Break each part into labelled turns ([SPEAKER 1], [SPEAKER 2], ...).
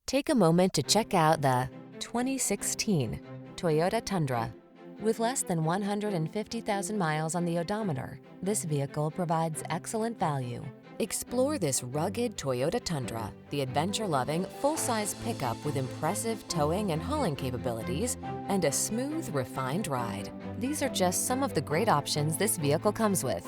[SPEAKER 1] Take a moment to check out the 2016 Toyota Tundra. With less than 150,000 miles on the odometer, this vehicle provides excellent value. Explore this rugged Toyota Tundra, the adventure-loving, full-size pickup with impressive towing and hauling capabilities and a smooth, refined ride. These are just some of the great options this vehicle comes with: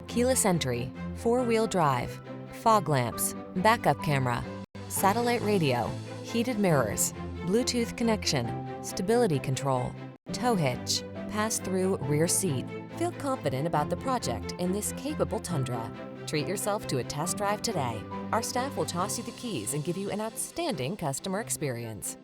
[SPEAKER 1] keyless entry, four-wheel drive, fog lamps, backup camera, satellite radio, heated mirrors, Bluetooth connection, stability control, tow hitch, pass-through rear seat. Feel confident about the project in this capable Tundra. Treat yourself to a test drive today. Our staff will toss you the keys and give you an outstanding customer experience.